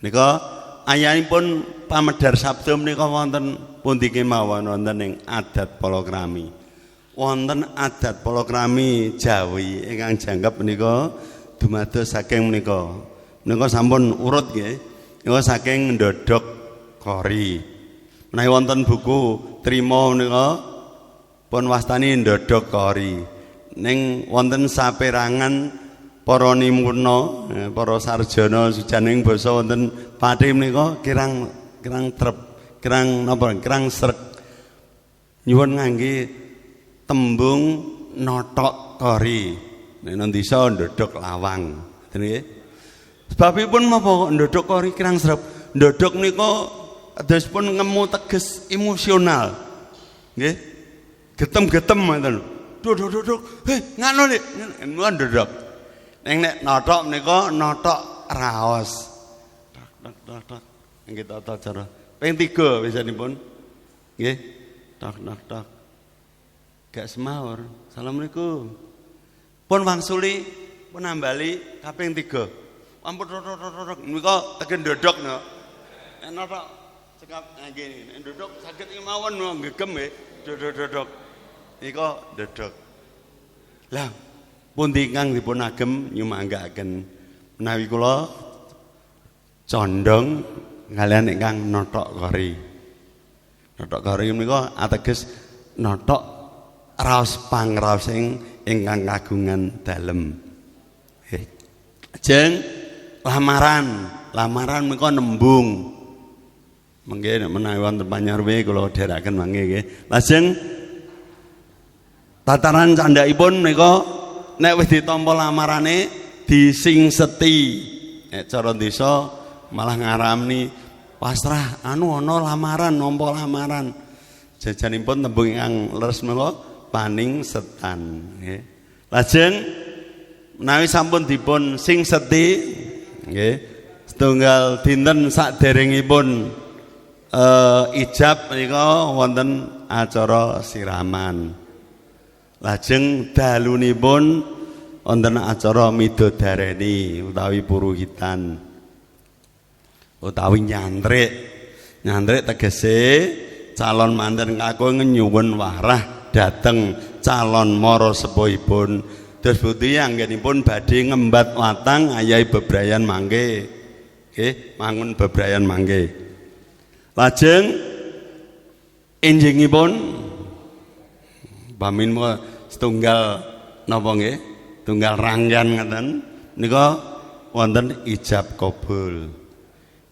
Menika ayahipun pamedhar sabda menika wonten pundi kemawon wonten ing adat palakrami. Wonten adat palakrami Jawi ingkang jangkep menika dumados saking menika. Menika sampun urut nggih. Menika saking ndodhok kori. Menawi wonten buku trima menika pun wastani ndodhok kori. Ning wonten saperangan para nimuna, para sarjana sujaning basa wonten pathi menika kirang trep, kirang napa, kirang srek. Nyuwun ngangge tembung notok kori. Nek nang desa ndodhok lawang. Ngoten nggih. Sebabipun menapa ndodhok kori kirang srep? Ndodhok menika adosipun ngemu teges emosional. Nggih. Getem-getem ngoten. Dodok, ngano nek ndodhok. Nek notok menika notok raos. Tok. Nggih tata cara. Ping 3 bisanipun. Nggih. Tok. Gak semaur. Assalamualaikum. Pun wangsuli pun nambali kaping 3. Ampun tok. Menika tegen ndodhok no. Nek notok cekap nggih. Ndodhok saged mawon nggegem nggih. Dodok. Nika ndodhok. Lah pundi ingkang dipun agem nyumanggaaken menawi kula condong kalian ingkang notok kori. Notok kori menika ateges notok raos pangraos ingkang kagungan dalem. Lajeng lamaran menika nembung. Mengke nek menawi wonten panyarwe kula dherekaken mangke nggih. Lajeng tataran candhaipun menika nek wis ditampa lamarane disingseti. Nek cara desa malah ngaramni pasrah ana lamaran nampa lamaran. Jajanipun tembung ingkang leres menika paning setan nggih. Lajeng menawi sampun dipun singseti nggih setunggal dinten saderengipun ijab menika wonten acara siraman. Lajeng dalunipun wonten acara midodareni utawi puruhitan utawi nyantrik. Nyantrik tegese calon manten kakung nyuwun warah dhateng calon mara sepuhipun. Dos putih anggenipun badhe ngembat watang ayahi bebrayan mangke. Nggih, mangun bebrayan mangke. Lajeng enjingipun pamin setunggal napa nggih? Tunggal rangkaian ngaten nika wonten ijab kabul.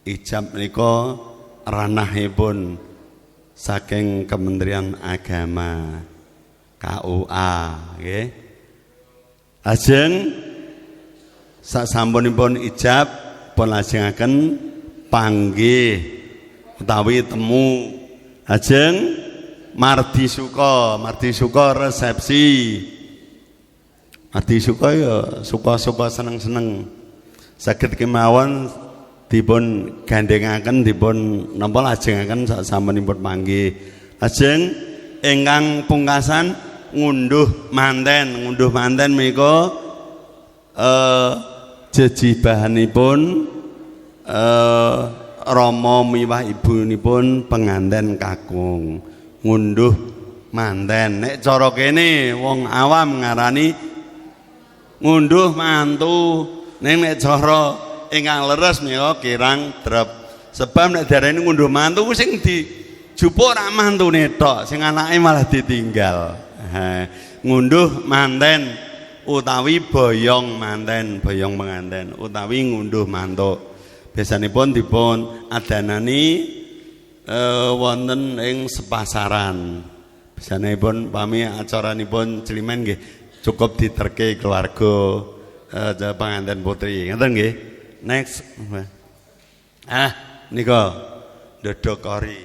Ijab menika ranahipun saking Kementerian Agama KUA nggih. Lajeng sasampunipun ijab pun lajengaken panggih utawi temu. Lajeng mardi suka resepsi. Mardi suka ya suka seneng-seneng. Saged kemawon dipun gandhengaken dipun napa lajengaken sasampunipun panggih. Lajeng ingkang pungkasan ngunduh manten menika jejibahanipun rama miwah ibunipun penganten kakung ngunduh manten. Nek cara kene wong awam ngarani ngunduh mantu, ning nek cara ingkang leres menika kirang drep. Sebab nek darane ngunduh mantu sing dijupuk rak mantune tok, sing anake malah ditinggal. Ngunduh manten utawi boyong penganten utawi ngunduh mantu. Biasanipun dipun adanani wonten ing sepasaran. Biasanipun pami acaranipun celimen nggih cukup diterke keluarga pengantin putri. Ngoten nggih. Next. Nika ndodhok kori.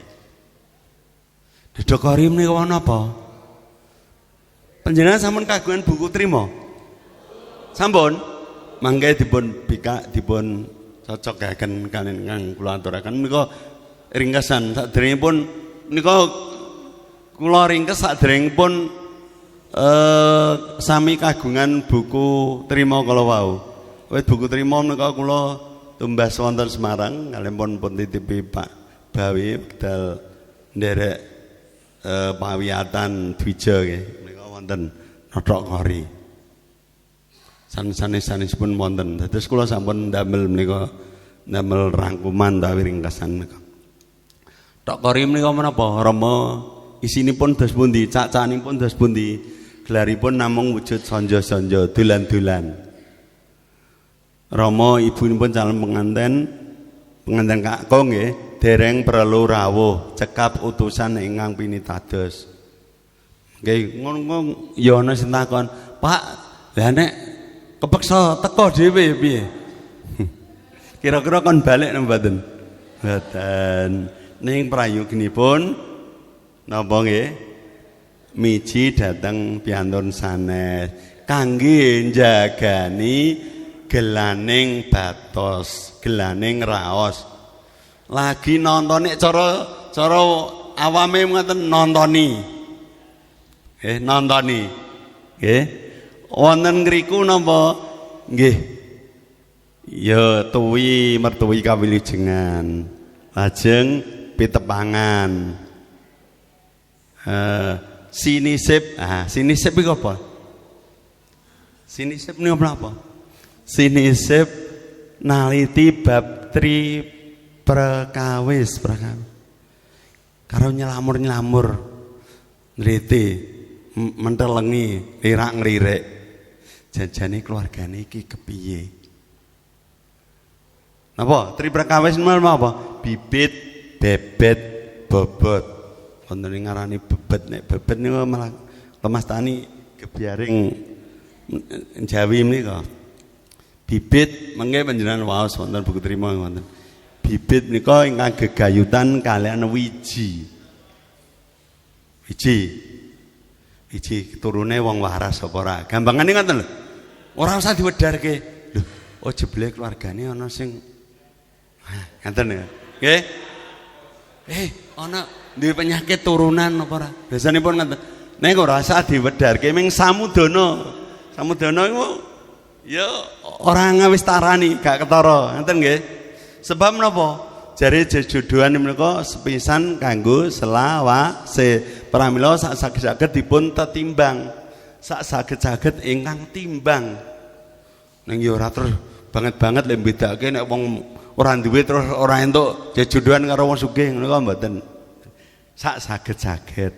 Ndodhok kori menika wonten apa? Panjenengan sampun kagungan buku trima? Sampun? Mangke dipun bikak dipun cocokaken kaliyan kang kula aturaken menika ringkesan saderengipun menika kula ringkes saderengipun sami kagungan buku trima kala wau. Wis buku trima menika kula tumbas wonten Semarang kalian pun titipi Pak Bawi wekdal nderek pawiatan Dwija nggih menika wonten Notok Kori. Sanes-sanesipun wonten. Dados kula sampun ndamel menika ndamel rangkuman utawi ringkesan menika. Tok Kori menika menapa? Rama isinipun dos pundi? Cacanipun dos pundi? Gelaripun namung wujud sanja-sanja dolan-dolan. Rama ibunipun calon penganten kakung nggih dereng perlu rawuh cekap utusan ingkang pinitados. Nggih ngono ya ana sing takon, "Pak, lah nek kepeksa teko dhewe piye?" Kira-kira kon balik napa mboten? Mboten. Ning prayoginipun napa nggih? Miji dhateng piyantun sanes kangge njagani gelaning batos, gelaning raos. Lagi nonton cara awame ngoten nontoni. Nontoni. Nggih. Wonten ngriku napa? Nggih. Ya tuwi mertuwi kawilujengan. Lajeng pitepangan. Sinisip. Sinisip iku apa? Sinisip niku apa? Sinisip naliti bab tri perkawis karo nyelamur nriti mentelengi lirak-nglirik jajane keluargane iki kepiye. Napa tri perkawis niku apa? Bibit, bebet, bobot. Wonten ngarani bebet, nek bebet niku malah Lemas Tani Gebiaring Jawi menika. Bibit mengke panjenengan waos wonten buku trima wonten. Bibit menika ingkang gegayutan kalian wiji. Wiji turune wong waras apa ora? Gampangane ngoten lho. Ora usah diwedarke. Lho, oh jebule keluargane ana sing ngoten ya. Nggih. Ana duwe penyakit turunan apa ora? Biasanipun ngoten. Nek ora usah diwedarke ming samudana. Samudana iku ya orang wis tarani gak ketara ngoten nggih. Sebab menapa? Jare jejodohan menika sepisan kanggo selawase pramila sak saged dipun tetimbang. Sak saged ingkang timbang. Ning ya ora terus banget lek bedake nek wong ora duwe terus ora entuk jejodohan karo wong sugih ngono mboten. Sak saged.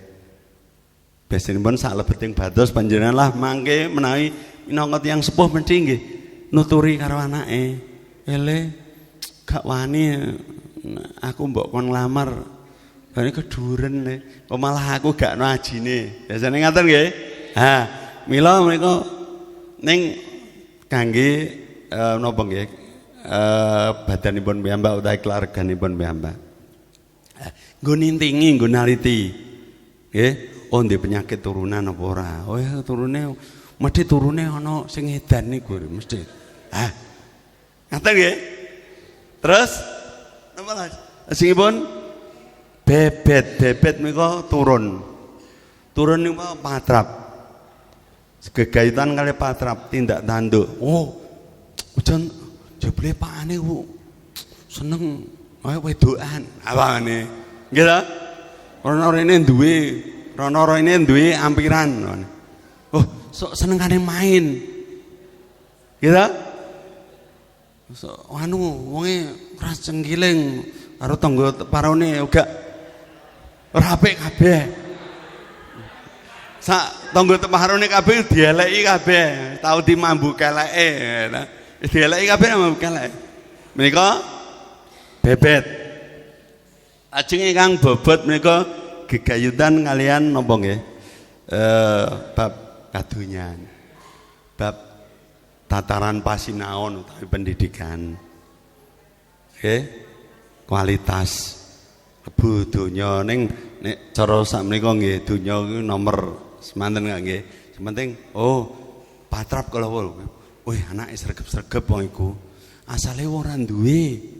Biasanipun sak lebeting bados panjenengan lah mangke menawi minangka tiyang sepuh mesti nggih nuturi karo anake. Gak wani aku mbok kon nglamar. Bane keduren kok malah aku gak ono ajine. Biasane ngaten nggih. Mila menika ning kangge napa nggih? Badanipun piyambak utawi keluarganipun piyambak. Nggo nintingi, nggo naliti. Nggih, oh ndek penyakit turunan apa ora? Oh ya turune mesti turune ana sing edan niku mesti. Ngaten nggih. Terus napa lagi? Singipun bebet menika turun. Turun niku patrap. Gegayutan kali patrap tindak tanduk. Oh. Ujan jebule pakane ku seneng kaya wedokan. Apane? Nggih ta? Ana rene duwe ampiran. Oh, sok senengane main. Nggih ta? Wonge ras cenggiling karo tangga parone uga rapik kabeh. Sak tangga parone kabeh dieleki kabeh, tau dimambu keleke. Dieleki kabeh mambu keleke. Menika bebet. Ajeng ingkang bobot menika gegayutan kalian napa nggih? Bab kadonyan. Bab tataran pasinaon utawi pendidikan. Kualitas lebu donya ning nek cara sakmenika nggih donya iku nomor semanten nggih. Sementing patrap kala wih anake sregep-sregep wong iku. Asale wong ora duwe.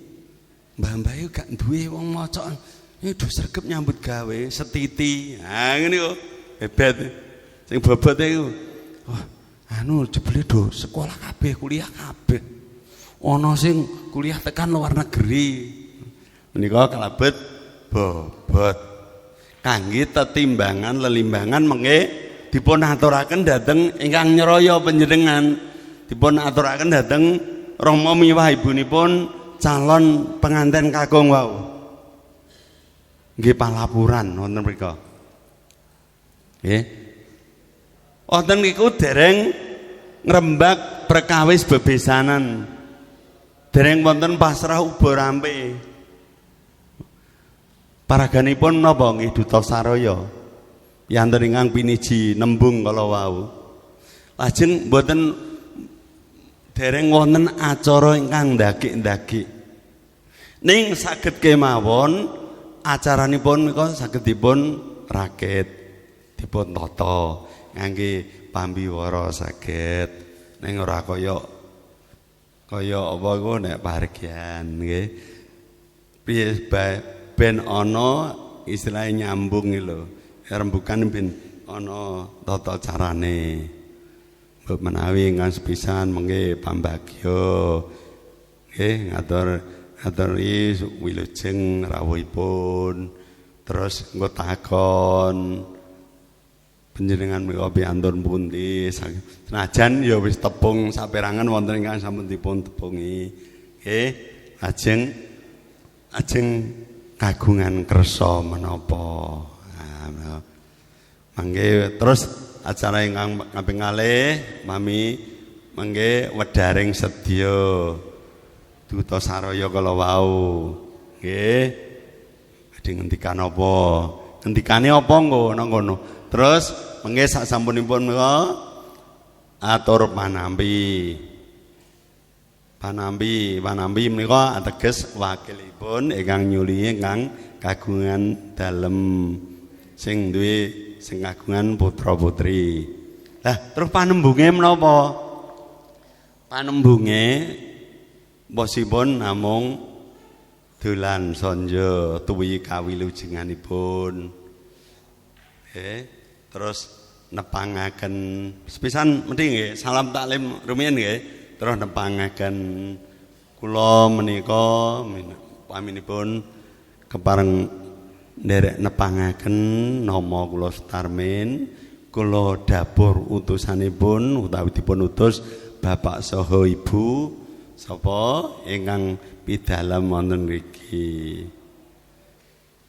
Mbah-mbah gak duwe wong maca. Iki sregep nyambut gawe setiti. Ngene kok bebet. Sing bobote iku jebule do sekolah kabeh, kuliah kabeh. ana sing kuliah tekan luar negeri. Menika kalebet bobot kangge tetimbangan lelimbangan mengke dipun aturaken dhateng ingkang nyeraya panjenengan, dipun aturaken dhateng Rama miwah ibunipun calon pengantin kakung wau. Nggih palapuran wonten mriku. Nggih. Wonten niku dereng ngrembak perkawis bebesanan. Dereng wonten pasrah uba rampe. Paraganipun napa nggih Duta Saraya. Yanten ingkang piniji nembung kala wau. Lajeng mboten dereng wonten acara ingkang ndaki-ndaki. Ning saged kemawon acaranipun menika saged dipun rakit, dipun tata ngangge pambiwara saged. Ning ora kaya apa iku nek pahargyan nggih. Piye ben ana istilahe nyambung iki lho. Rembukan ben ana tata carane. Menawi ingkang sepisan mengke pambagya nggih ngaturi wilujeng rawuhipun terus engko takon panjenengan menika piantun pundi senajan ya wis tepung saperangan wonten ingkang sampun dipun tepungi nggih ajeng kagungan kersa menapa mangke terus acara ingkang kaping kalih mami mangke wedaring sedya Duta Saraya kala wau nggih badhe ngendikan apa ngendikane apa nggo nang kono terus mangke sak sampunipun menika atur panampi menika ateges wakilipun ingkang nyuli ingkang kagungan dalem sing duwe sing kagungan putra-putri. Lah, terus panembunge menapa? Panembunge bosipun namung dolan sanja tuwi kawilujenganipun. Terus nepangaken sepisan mendhi nggih salam taklim rumiyin nggih. Terus nepangaken kula menika paminipun kepareng nderek nepangaken nama kula Sutarmin kula dapur utusanipun utawi dipun utus bapak saha ibu sapa ingkang pidalem wonten mriki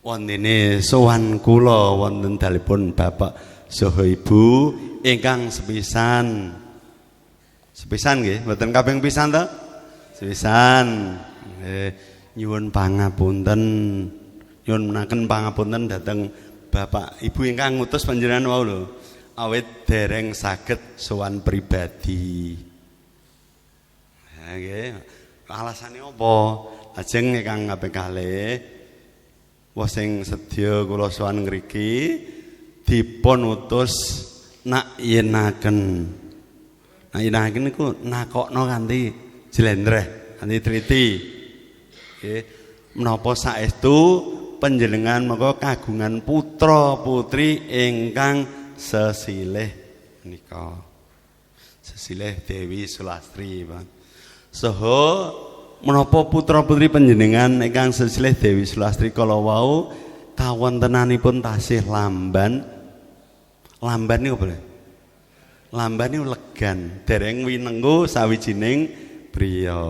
wontene sowan kula wonten dalipun bapak saha ibu ingkang sepisan nggih mboten kaping pisan to sepisan nyuwun pangapunten nyuwun menaken pangapunten dhateng Bapak Ibu ingkang ngutus panjenengan wau lho. Awit dereng saged sowan pribadi. Ha nggih. Alasane apa? Lajeng ingkang kaping kalih wong sing sedya kula sowan ngriki dipun utus nakyenaken. Nakyenaken niku nakokno kanthi jlendreh, kanthi triti. Nggih. Menapa saestu panjenengan maka kagungan putra putri ingkang sesilih menika. Sesilih Dewi Sulastri, Pak. Saha menapa putra putri panjenengan ingkang sesilih Dewi Sulastri kala wau kawontenanipun tasih lamban. Lamban niku apa? Lamban niku legan, dereng winenggo sawijining priya.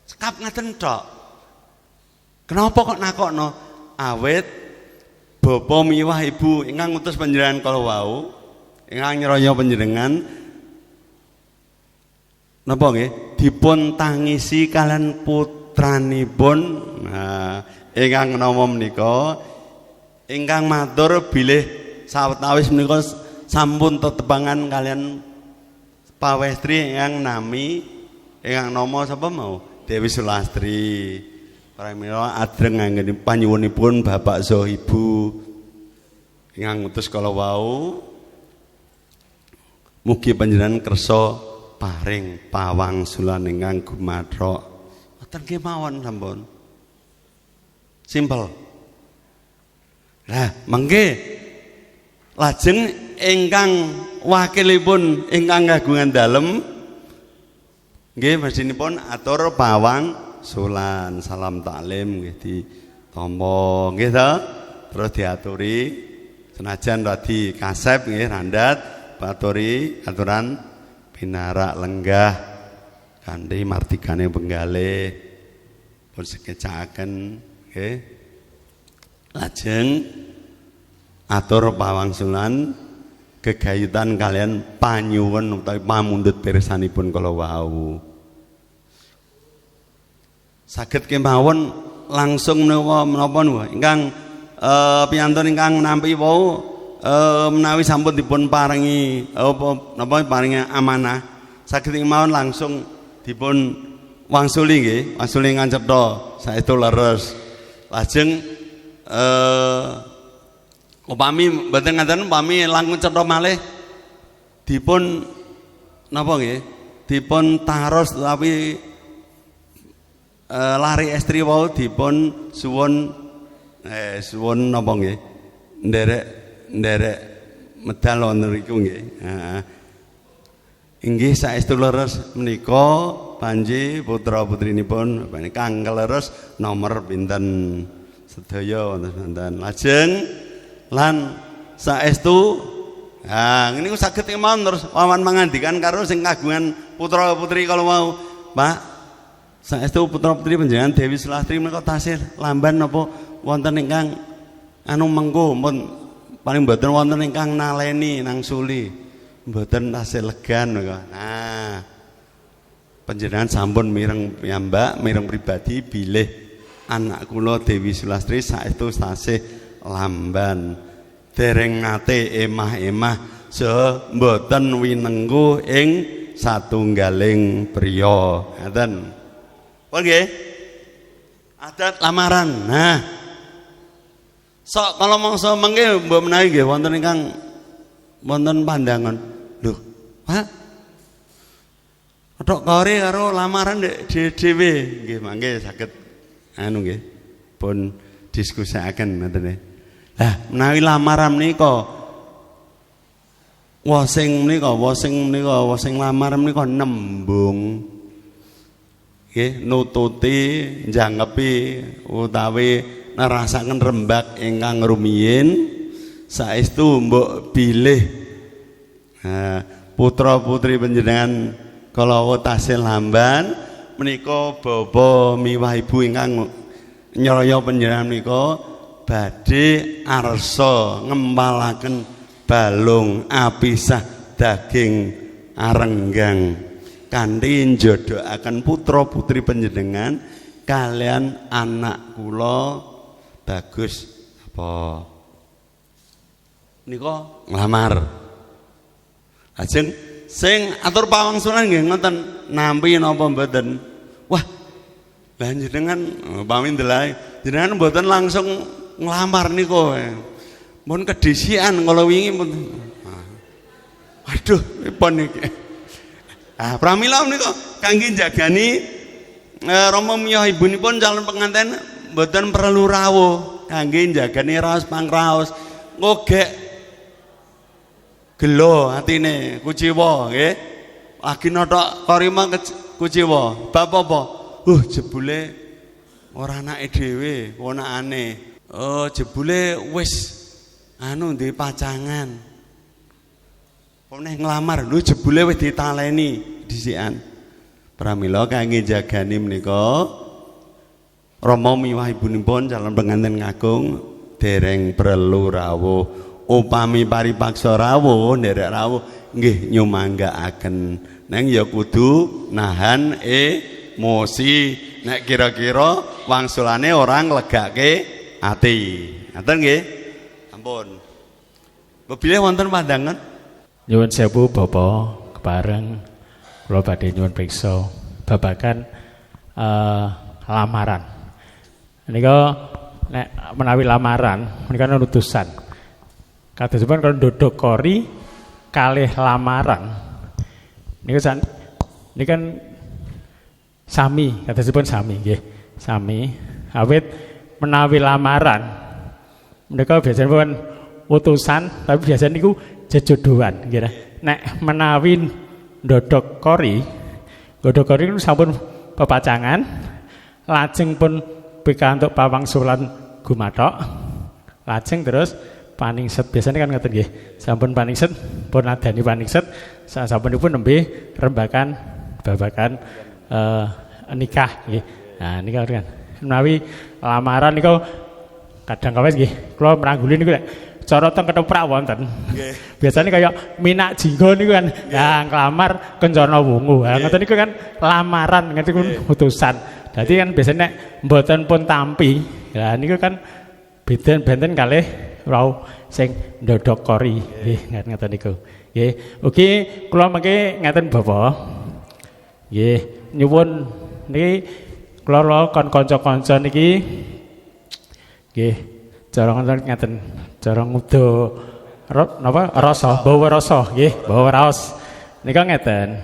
Sekap ngaten tok. Kenapa kok nakokno? Awit bapa miwah ibu ingkang ngutus panjenengan kala wau, ingkang nyeraya panjenengan napa nggih? Dipun tangisi kalian putranipun. Nah, ingkang nama menika ingkang matur bilih sawetawis menika sampun tetepangan kalian pawestri ingkang nami ingkang nama sapa mau? Dewi Sulastri. Pramila adreng nganggen panyuwunipun bapak saha ibu ingkang ngutus kala wau mugi panjenengan kersa paring pawangsulan ingkang gumathok. Mboten kemawon sampun. Simpel. Lah, mengke lajeng ingkang wakilipun ingkang kagungan dalem Nggih mesthinipun atur pawang sulan salam taklim nggih ditampa nggih to. Terus diaturi senajan radi kasep nggih randhat baturi aturan pinarak lenggah kanthi martikane penggalih pun sekecakaken nggih. Lajeng atur pawangsulan gegayutan kalian panyuwun utawi pamundhut pirsanipun kala wau. Saged kemawon langsung menapa niku ingkang piyantun ingkang nampi wau menawi sampun dipun paringi napa paringi amanah saged kemawon langsung dipun wangsuli nggih, wangsuli ngancetha saestu leres. Lajeng upami mboten ngaten upami langkung cetha malih dipun napa nggih dipun taros tapi lari estri wau dipun suwun suwun napa nggih nderek medal wonten niku nggih. Inggih saestu leres menika panji putra putrinipun kang leres nomor pinten sedaya wonten. Lajeng lan saestu niku saged kemawon terus wawan mangandikan karo sing kagungan putra putri kalau mau Pak saestu putra putri panjenengan Dewi Sulastri menika tasih lamban napa wonten ingkang anu mengko pun paling mboten wonten ingkang naleni nang suli mboten tasih legan menika. Nah panjenengan sampun mireng piyambak mireng pribadi bilih anak kula Dewi Sulastri saestu tasih lamban dereng ngate emah-emah saha mboten winengku ing satunggaling priya. Ngaten. Pun nggih. Adat lamaran. Nah. Sok kala mangsa mengke mbok menawi nggih wonten ingkang wonten pandangan. Lho, Pak. Tok kore karo lamaran dhewe nggih mangke saged anu nggih pun diskusiaken ngoten nggih. Lah menawi lamaran menika wosing lamaran menika nembung nggih nututi njangkepi utawi nerasaken rembag ingkang rumiyin saestu mbok bilih putra putri panjenengan kala tasih lamban menika bapa miwah ibu ingkang nyaya panjenengan menika badhe arsa ngempalaken balung apisah daging arenggang kanthi njodokaken putra putri panjenengan kalian anak kula bagus apa nika nglamar. Lajeng sing atur pawangsulan nggih ngoten nampi napa mboten. Wah lah jenengan pamit ndelok jenengan mboten langsung nglamar niku mun kedisian kala wingi pun aduh pun iki pramila menika kangge njagani Rama miyah ibunipun calon pengantin mboten perlu rawuh kangge njagani raos pangraos ngogek gelo atine kuciwa nggih lagi notok karima kuciwa bab apa jebule ora anake dhewe ponakane. Jebule wis anu ndek pacangan. Meneh nglamar lho jebule wis ditaleni dhisikan. Pramila kangge jagani menika Rama miwah ibunipun calon pengantin kakung dereng perlu rawuh. Upami paripaksa rawuh nderek rawuh nggih nyumanggaaken nang ya kudu nahan emosi nek kira-kira wangsulane orang legake ati. Ngaten nggih. Ampun. Bebile wonten pandangan? Nyuwun sewu Bapak kepareng kula badhe nyuwun priksa babagan lamaran. Nika nek menawi lamaran menika utusan. Kadosipun kalau ndodok kori kalih lamaran. Niku kan sami, kadosipun sami nggih. Sami. Awit menawi lamaran mereka biasanya pun utusan tapi biasanya niku jejodohan nggih. Nek menawi ndodok kori Godhogori niku sampun pepacangan, lajeng pun pikantuk pawangsulan gumathok. Lajeng terus paningset biasanya kan ngoten nggih. Sampun paningset pun nadani paningset sasampunipun nembe rembakan babakan nikah nggih. Nah nika kan menawi lamaran niku kadang kawis nggih. Kula mrangguli niku lek cara teng ketoprak wonten. Nggih. Biasane kaya minak jinggo niku kan. Ya nglamar kencana wungu. Ha ngoten niku kan lamaran ngerti kun utusan. Dadi kan biasanya nek mboten pun tampi. Lah niku kan benten kalih wau sing ndodhok kori. Nggih ngoten niku. Nggih. Ugi kula mengke ngaten Bapak. Nggih, nyuwun niki kula kon kanca-kanca niki nggih cara ngaten cara ngudo napa rasa bawa rasa nggih bawa raos nika ngeten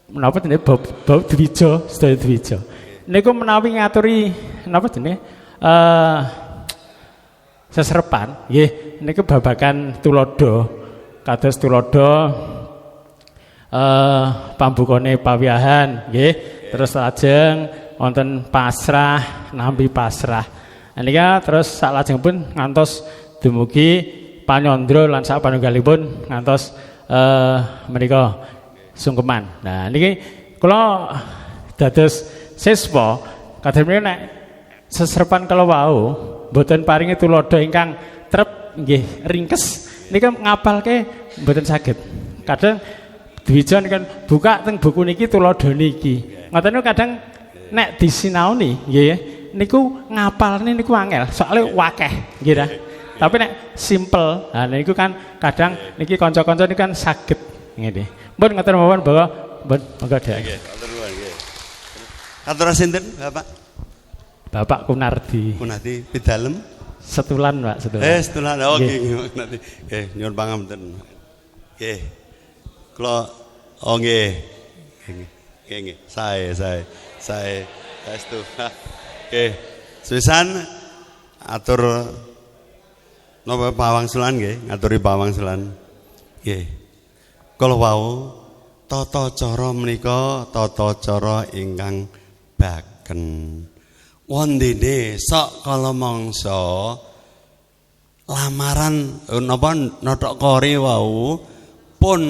menapa jenenge bab dwija sedaya dwija niku menawi ngaturi napa jenenge sesrepan nggih niku babagan tulodo kados tulodo pambukane pawiyahan nggih terus lajeng wonten pasrah nampi pasrah nika terus salajengipun ngantos dumugi panyandra lan sak panunggalipun ngantos menika sungkeman. Nah niki kula dados siswa kadang nek sesrepan kala wau mboten paringi tulodo ingkang trep nggih ringkes nika ngapalke mboten saged. Kadang dwija kan buka teng buku niki tulodo niki. Ngoten niku kadang nek disinaoni nggih niku ngapalne niku angel soalnya wakeh nggih ta. Tapi nek simple nah niku kan kadang niki kanca-kanca niku kan saged ngene. Mun ngoten mawon Bapak mun monggo Dak. Nggih, matur nuwun nggih. Katur sinten Bapak? Bapak Kunardi. Kunardi pidalem setulan Pak, setulan. Setulan. Oh nggih nanti. Nggih, nyuwun pangapunten. Nggih. Kula oh nggih. Nggih. Sae. Saestu. Oke, sepisan atur napa pawangsulan nggih, ngaturi pawangsulan. Nggih. Kala wau tata cara menika tata cara ingkang baken. Wondene sok kala mangsa lamaran napa nothok kori wau pun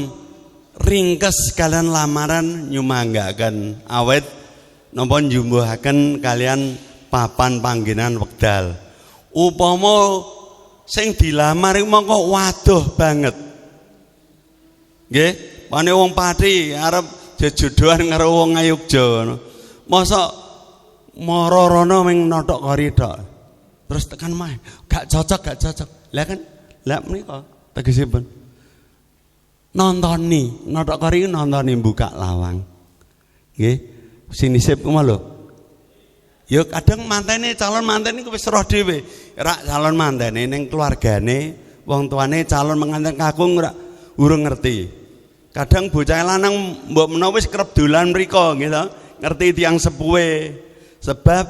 ringkes kalian lamaran nyumanggaken awet napa njumbuhaken kalian papan panggenan wekdal. Upama sing dilamar iku mongko waduh banget. Nggih, pane wong Pati arep jejodohan karo wong Ngayogja ngono. Mosok mara rono ming nothok kori tok. Terus tekan main, gak cocok. Lah kan, lah menika tegesipun nontoni, nothok kori nontoni buka lawang. Nggih. Sinisip ku lho. Ya kadang mantene calon manten iku wis roh dhewe. Rak calon mantene ning keluargane, wong tuane calon menganten kakung ora urung ngerti. Kadang bocah lanang mbok menawa wis kerep dolan mriko nggih to, ngerti tiyang sepuhe. Sebab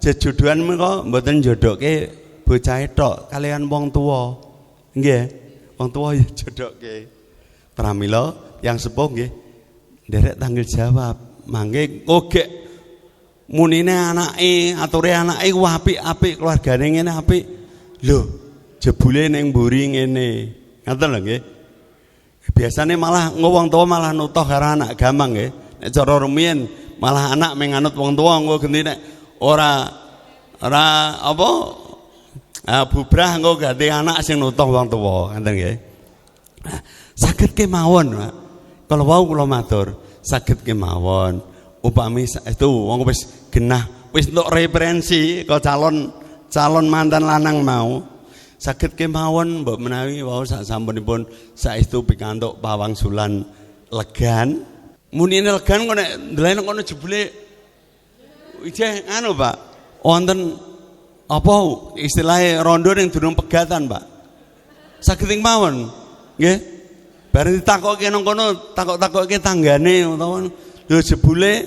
jejodohan menika mboten jodohke bocah tok kalian wong tuwa. Nggih, wong tuwa ya jodohke. Pramila tiyang sepuh nggih nderek tanggung jawab. Mangke kogek munine anake ature anake ku apik-apik keluargane ngene apik lho jebule ning mburi ngene ngoten lho nggih biasane malah wong tuwa malah nutuh karo anak gampang nggih nek cara rumiyin malah anak menganut wong tuwa engko genti nek ora apa bubrah engko ganti anak sing nutuh wong tuwa ngoten nggih saged kemawon Pak kalau wau kula matur saged kemawon upami itu wong wis genah wis entuk referensi ke calon mantan lanang mau saged kemawon mbok menawi wau sak sampunipun saestu pikantuk pawangsulan legan munine legan kok nek ndeleng kono jebule ijeh anu Pak wonten apa istilahnya rondo ning durung pegatan Pak saged kemawon nggih bareng ditakokke nang kono, takok-takokke tanggane utawa lho jebule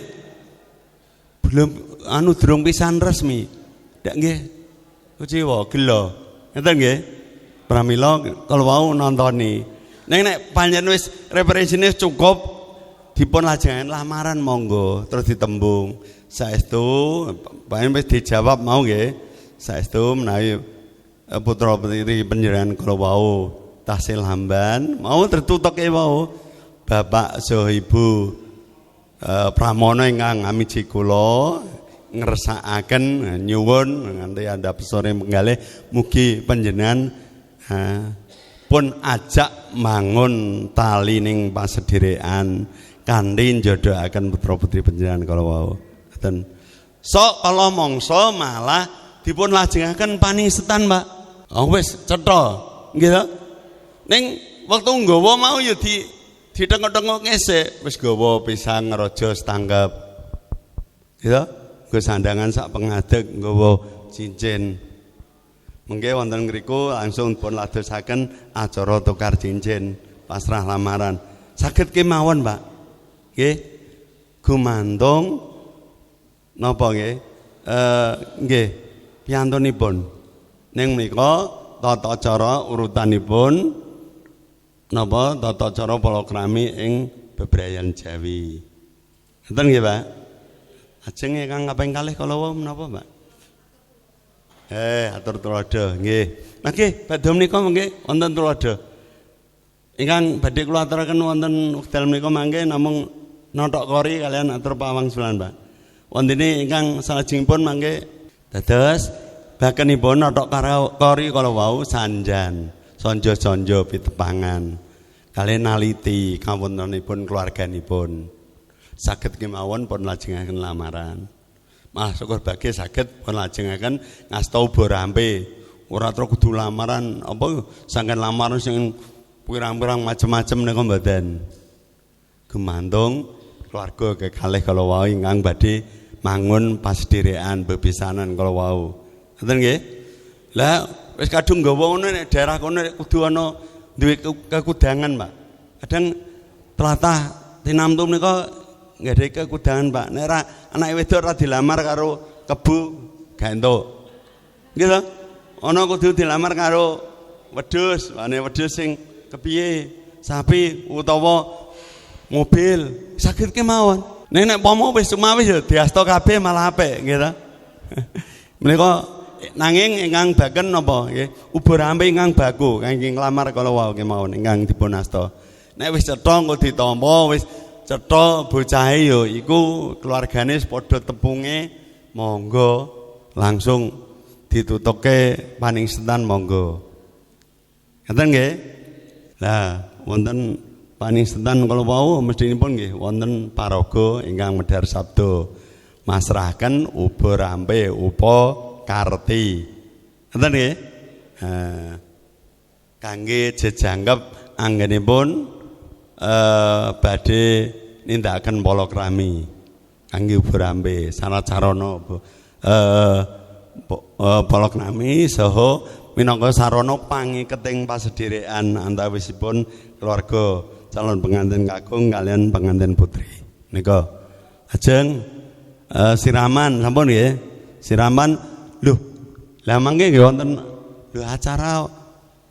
belum anu durung pisan resmi. Ndak nggih. Kecewa, gelo. Ngeten nggih. Pramila kalau wau nontoni. Nek pancen wis referensine cukup dipun lajengaken lamaran monggo terus ditembung saestu bae wis dijawab mau nggih saestu menawi putra putri panjenengan kula wau tahsil hamban mau tertutuke wau Bapak saha Ibu Pramono ingkang amiji kula ngersakaken nyuwun nganti andhap sore menggalih mugi panjenengan pun ajak mangun tali ning pasedherekan kanthi njodohaken putra putri panjenengan kala wau. Ngoten. Sok kala mangsa malah dipun lajengaken panisetan, Mbak. Oh wis cetha. Nggih to? Ning wektu nggawa mau ya ditengok-tengok ngesek wis gawa pisang raja setanggep. Gitu? Nggo sandangan sak pengadeg nggawa cincin. Mengke wonten ngriku langsung pun ladosaken acara tukar cincin pasrah lamaran. Saged kemawon, Pak. Nggih. Gumantung napa nggih? Nggih, piyantunipun. Ning menika tata cara urutanipun napa tata cara palakrami ing bebrayan Jawi. Ngoten nggih, Pak. Ajeng ingkang kaping kalih kala wau menapa, Pak? Atur tuladha nggih. Nggih, badhe menika mengke wonten tuladha. Ingkang badhe kula aturaken wonten wekdal menika mangke namung notok kori kalian atur pawangsulan, Pak. Wontene ingkang salajengipun mangke dados bakenipun notok kori kala wau sanjan. Sonjo-sonjo pitepangan kalian naliti kawontenanipun keluarganipun saged kemawon pun lajengaken lamaran malah syukur bagi saged pun lajengaken ngasta uba rampe ora terus kudu lamaran apa sangkan lamaran sing pirang-pirang macem-macem nika mboten gumantung keluarga kekalih kala wau ingkang badhe mangun pasedherekan bepisanan kala wau ngoten nggih lah wis kadung nggawa ngono nek daerah kono kudu ana duwe kekudangan, Pak. Kadang tlatah tinamtu menika nggih kekudangan, Pak. Nek ora anake wedok ora dilamar karo kebu gak entuk. Nggih to? Ana kudu dilamar karo wedhus, wane wedhus sing kepiye? Sapi utawa mobil. Saged kemawon. Nek pomo wis sumawis ya diasta kabeh malah apik, nggih to? Menika nanging ingkang baken napa nggih ubur rampe ingkang baku kangge nglamar kala wau kemawon ingkang dipun asta nek wis cetha engko ditampa wis cetha bocahe ya iku keluargane padha tepunge monggo langsung ditutuke paningsetan monggo ngoten nggih lah wonten paningsetan kala wau mestinipun nggih wonten paraga ingkang medhar sabda masrahaken ubur rampe upa karti ngoten nggih kangge jejanggep anggenipun badhe nindakaken palakrami kangge ubur rampe saracarana palakrami saha minangka sarana pangiketing pasedherekan antawisipun keluarga calon pengantin kakung kalian pengantin putri nika ajeng siraman sampun nggih siraman lho, lah mangke nggih wonten lho acara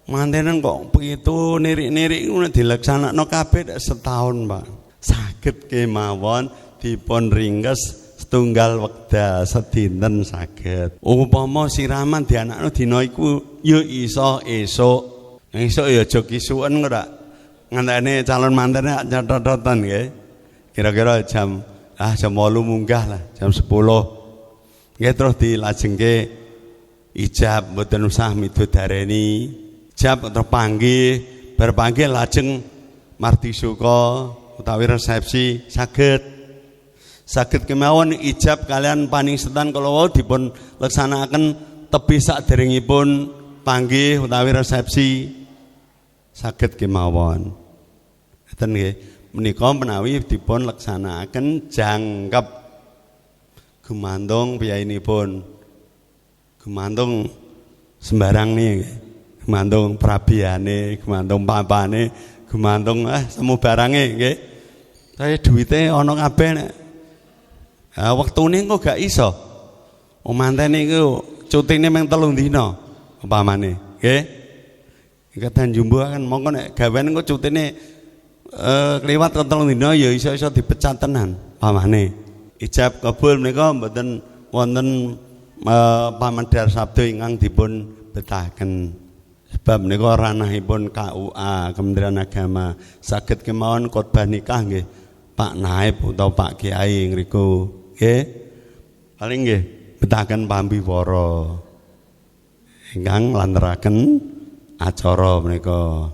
mantenan kok begitu nirik-nirik ngono dilaksanakno kabeh setahun, Pak. Saged kemawon dipun ringkes setunggal wekdal sedinten saged. Upama siraman dianakno dina iku ya iso esuk. Esuk ya aja kisuken kok ngenteni calon mantene catet-catetan nggih. Kira-kira jam 8 munggah lah, jam 10. Nggih terus dilajengke ijab mboten usah midodareni ijab terus panggih bar panggih lajeng mardisuka utawi resepsi saged kemawon ijab kalian paningsetan kala wau dipun laksanakaken tebi saderengipun panggih utawi resepsi saged kemawon ngoten nggih menika menawi dipun laksanakaken jangkep gumantung piyayinipun gumantung sembarang nih gumantung prabiyane gumantung papane gumantung semu barange nggih saya duwite ana kabeh nek wektune kok gak iso manten iku cutine mung 3 dina upamane nggih ketan jumbo kan mongko nek gawean kok cutine kliwat telung dina ya iso-iso dipecat tenan pamane. Ijab kabul menika mboten wonten pamedhar sabda ingkang dipun betahaken. Sebab menika ranahipun KUA Kementerian Agama saged kemawon khotbah nikah nggih Pak Naib utawa Pak Kiai ngriku nggih. Paling nggih betahaken pambiwara ingkang nglantaraken acara menika.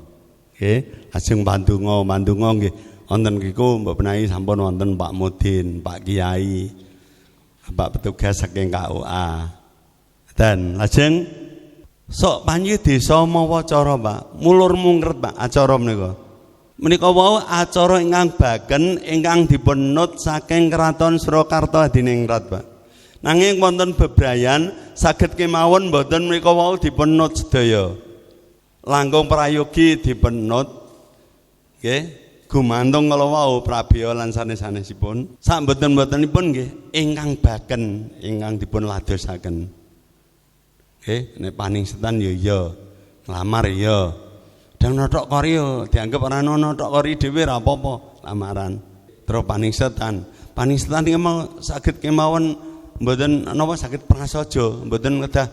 Nggih, lajeng pandonga nggih wonten niku mbok menawi sampun wonten Pak Mudin, Pak Kiai, Pak petugas saking KUA. Dan lajeng sok panji desa mawa acara, Pak. Mulur mungret, Pak, acara menika. Menika wau acara ingkang baken ingkang dipunut saking Kraton Surakarta Hadiningrat, Pak. Nanging wonten bebrayan saged kemawon mboten menika wau dipunut sedaya. Langkung prayogi dipunut nggih gumantung kala wau prabéya lan sanes-sanesipun. Sak mboten-mbotenipun nggih ingkang baken ingkang dipun ladosaken. Nggih, nek paningsetan ya iya, nglamar ya. Dang nothok kori yo dianggep ora ono nothok kori dhewe ora apa-apa lamaran. Terus paningsetan. Paningsetan iki mau saged kemawon mboten napa saged prasaja, mboten kedah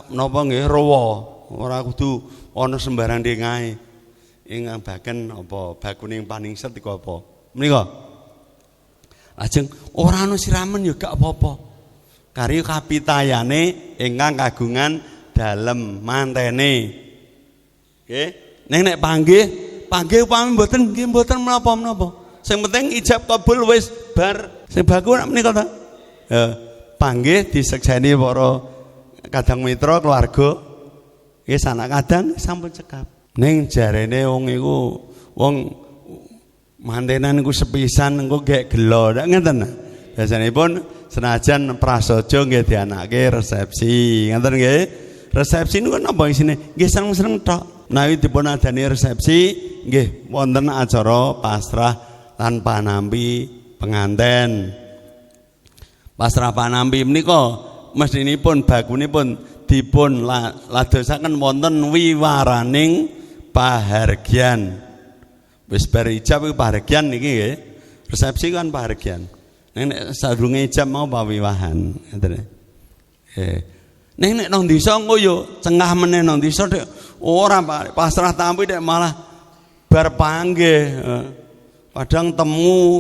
napa nggih rawa. Ora kudu ana sembarang dengae. Ingkang baken apa bakuning paningset iku apa? Menika. Lajeng ora ana siramen ya gak apa-apa. Kari kapitayane ingkang kagungan dalem mantene. Nggih, nek panggih upami mboten nggih mboten menapa-menapa. Sing penting ijab kabul wis bar. Sing baku menika ta. Panggih disekseni para kadang mitra keluarga. Nggih sanak kadang sampun cekap. Ning jarene wong iku wong mantenan iku sepisan engko gek gelo ndak ngeten. Biasanipun senajan prasaja nggih dianake resepsi, ngeten nggih. Resepsi niku napa isine? Nggih seneng-seneng tok. Menawi dipun adani resepsi nggih wonten acara pasrah lan panampi penganten. Pasrah panampi menika mestinipun bagunipun dipun ladosaken wonten wiwaraning pahargyan. Wis bar ijab iku pahargyan niki nggih. Resepsi kan pahargyan. Nek sadurunge ijab mau pawiwahan, ngoten. Nek nang desa engko yo cengah meneh nang desa ora pasrah tampi nek malah bar panggih. Kadang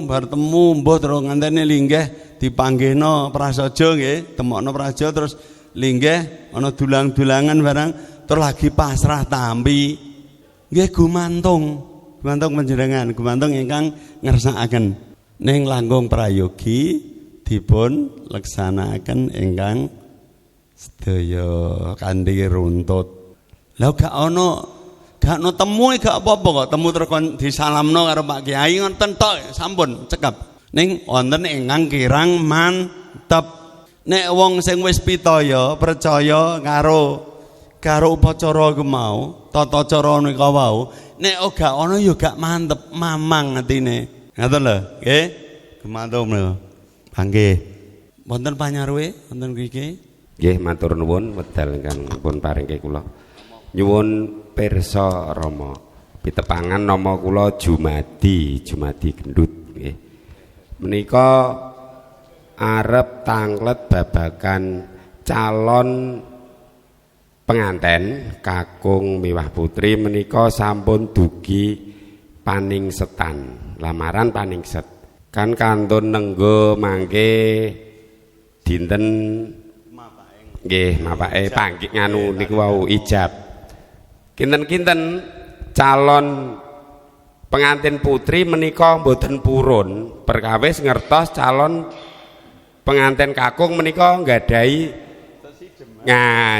bar temu mbah terus nganteni linggih dipanggihno prasaja nggih, temokno prasaja terus linggih ana dulang-dulangan barang terus lagi pasrah tampi. Nggih gumantung panjenengan, gumantung ingkang ngersakaken. Ning langkung prayogi dipun leksanakaken ingkang sedaya kanthi runtut. Lah gak ono temu gak apa-apa kok, temu terus disalamno karo Pak Kiai ngoten tok sampun cekap. Ning wonten ingkang kirang mantep. Nek wong sing wis pitaya percaya karo upacara ku mau, tata cara nika wau, nek gak ono ya gak mantep, mamang atine. Ngoten lho, nggih. Gumantung lho. Panggih. Wonten panyarwe wonten mriki? Nggih, matur nuwun wedal ingkang pun paringke kula. Nyuwun pirsa Rama. Pitepangan nama kula Jumadi Gendut nggih. Menika arep tanglet babagan calon penganten kakung miwah putri menika sampun dugi paningsetan, lamaran paningset. Kan kantun nenggo mangke dinten nggih mapake panggih nganu niku wau ijab. Kinten-kinten calon pengantin putri menika mboten purun perkawis ngertos calon pengantin kakung menika nggadahi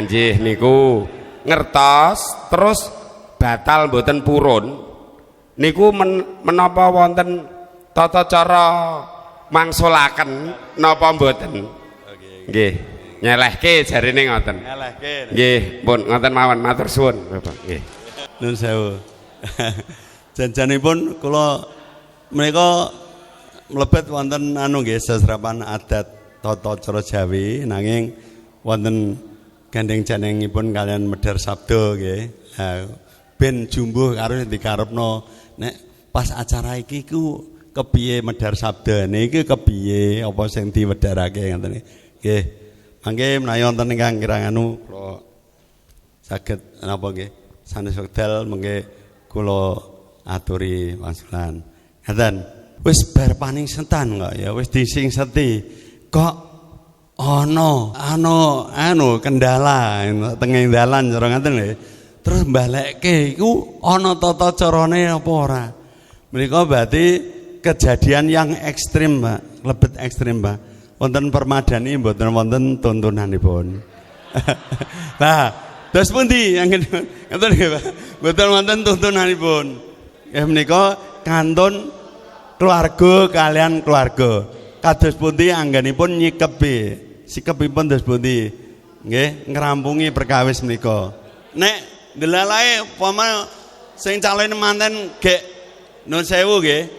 nggih niku ngertos terus batal mboten purun niku menapa wonten tata cara mangsulaken napa mboten nggih nyelehke jarine ngoten nyelehke nggih pun ngoten mawon matur suwun Bapak nggih nun sewu janjanipun kula menika mlebet wonten anu nggih seserapan adat tata cara Jawi nanging wonten gandeng janengipun kalian medhar sabda nggih ben jumbuh karo dikarepno nek pas acara iki ku kepiye medhar sabdane iki kepiye apa sing diwedharake ngoten nggih. Mangke menawi wonten ingkang kirang anu kula saged napa nggih sanes wekdal mengke kula aturi wangsulan. Ngaten. Wis bar paning setan kok ya wis disingseti. Kok anu kendala tengah dalan cara ngaten lho. Terus balekke iku ana tata carane apa ora? Menika berarti kejadian yang ekstrim, Pak. Lebet ekstrim, Pak. Wonten permadani mboten wonten tuntunanipun. Nah, terus pundi ngoten nggih, Pak. Mboten wonten tuntunanipun. Menika kantun keluarga kalian keluarga. Kados pundi anggenipun nyikepi. Sikepipun dos pundi? Nggih, ngrampungi perkawis menika. Nek delalae pama sing calon manten gek nun sewu nggih.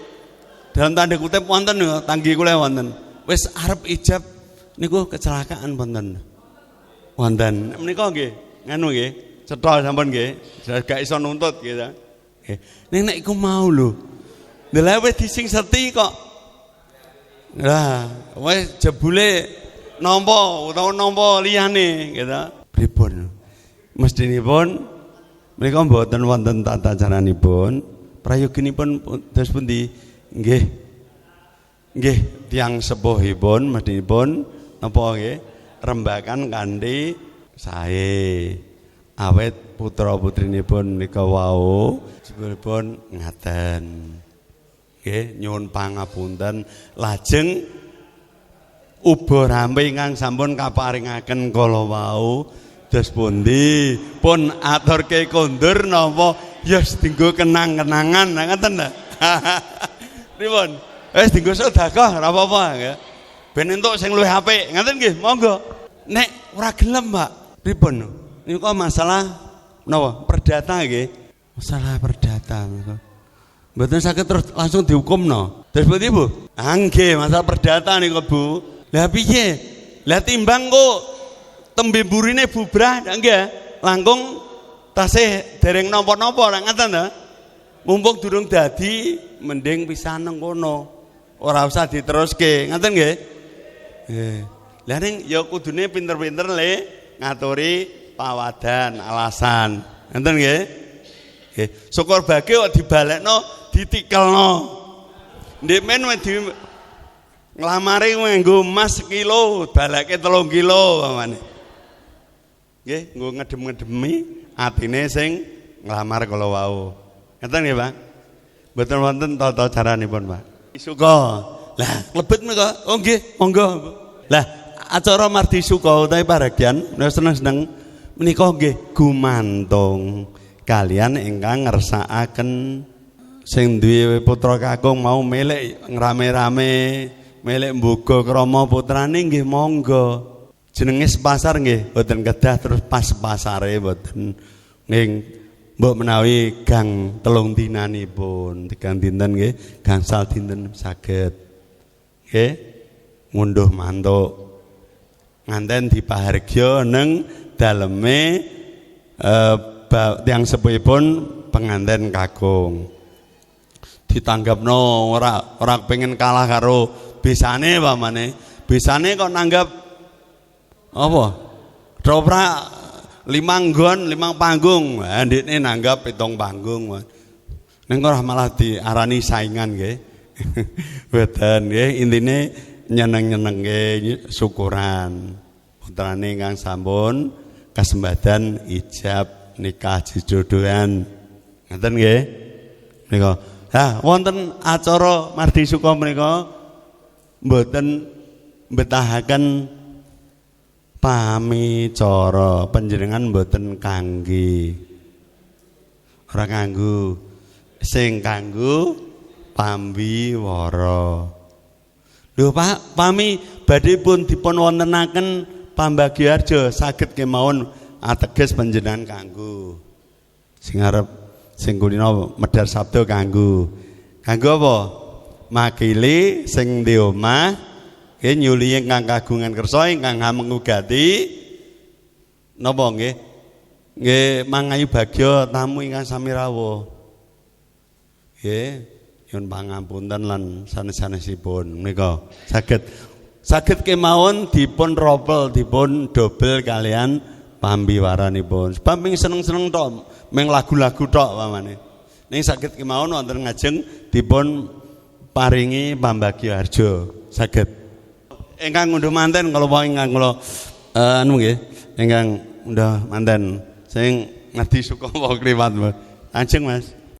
Dalam tanda kutip wonten niku tanggi kula wonten. Wis arep ijab niku kecelakaan wonten. Wonten. Menika nggih, nganu nggih, cetha sampun nggih. Gak iso nuntut nggih ta. Nggih. Nek iku mau lho. Delalae wis disingseti kok. Lah, wis jebule nampa utawa nampa liyane gitu. Pripun? Mestinipun menika mboten wonten tata caranipun, prayoginipun dos pundi? Nggih. Nggih, tiyang sepuhipun mestinipun napa nggih? Rembakan kanthi sae. Awet putra-putrinipun menika wau sebelipun ngaten. Nggih, nyuwun pangapunten lajeng uba rampe ingkang sampun kaparingaken kala wau dos pundi pun aturke kondur napa ya dienggo kenang-kenangan ngoten lho. Pripun? Wis dienggo sedekah ora apa-apa nggih. Ben entuk sing luwih apik. Ngoten nggih, monggo. Nek ora gelem, Pak, pripun? Niku masalah napa? Perdata nggih. Masalah perdata niku. Mboten saged terus langsung dihukumno. Terus pundi, Bu? Nggih, masalah perdata niku, Bu. Lah piye? Lah timbang kok tembe burine bubrah nggih. Langkung tasih dereng napa-napa ora ngaten ta? Mumpung durung dadi mending pisan nang kono. Ora usah diteruske, ngaten nggih? Nggih. Lah ning ya kudune pinter-pinter le ngaturi pawadan alasan. Ngaten nggih? Nggih. Syukur bage kok dibalekno, ditikelno. Ndek men di nglamare nganggo emas sekilo, balake 3 kilo pamane. Nggih, nggo ngedem-ngedemi atine sing nglamar kala wau. Ngeten nggih, Pak? Mboten wonten tata caranipun, Pak. Suka. Lah, klebet menika. Oh nggih, monggo. Lah, acara mardi suka utawi paragian seneng-seneng menika nggih gumantung kalian ingkang ngersakaken sing duwe putra kakung mau milik ngrame-rame milik mboga krama putrane nggih monggo. Jenenge sepasar nggih, mboten kedah terus pas pasare mboten. Ning mbok menawi gang 3 dinanipun, 3 dinten nggih, gangsal dinten saged. Nggih, ngunduh mantuk. Nganten dipahargya ning daleme tiyang sepuhipun penganten kakung. Ditanggapno ora pengen kalah karo besane pamane. Besane kok nanggap apa? Droprak 5 nggon, 5 panggung. Lah ndekne nanggap 7 panggung. Ning ora malah diarani saingan nggih. Mboten nggih, intine nyeneng-nyenengke syukuran. Putrane ingkang sampun kasembadan ijab nikah jejodohan. Ngoten nggih. Menika. Lah wonten acara mardi suka menika mboten mbetahaken pamicara panjenengan mboten kangge. Ora kanggo sing kanggo pambiwara. Lho Pak, pami badhe pun dipun wontenaken pambagyarja saged kemawon ateges panjenengan kanggo. Sing arep sing kulino medhar sabda kanggo. Kanggo apa? Makili sing di omah nggih nyuli ingkang kagungan kersa ingkang mengugati napa nggih? Nggih mangayu bagya tamu ingkang sami rawuh. Nggih, nyuwun pangapunten lan sanes-sanesipun menika saged kemawon dipun ropel, dipun dobel kalian pambiwaranipun. Sebab ming seneng-seneng tok, ming lagu-lagu tok pamane. Ning saged kemawon wonten ngajeng dipun paringi pambagya harja. Saged. Ingkang ngundhuh manten kala ingkang kula anu nggih, ingkang undhah manten sing ngadi suka wae kliwat. Ajeng Mas.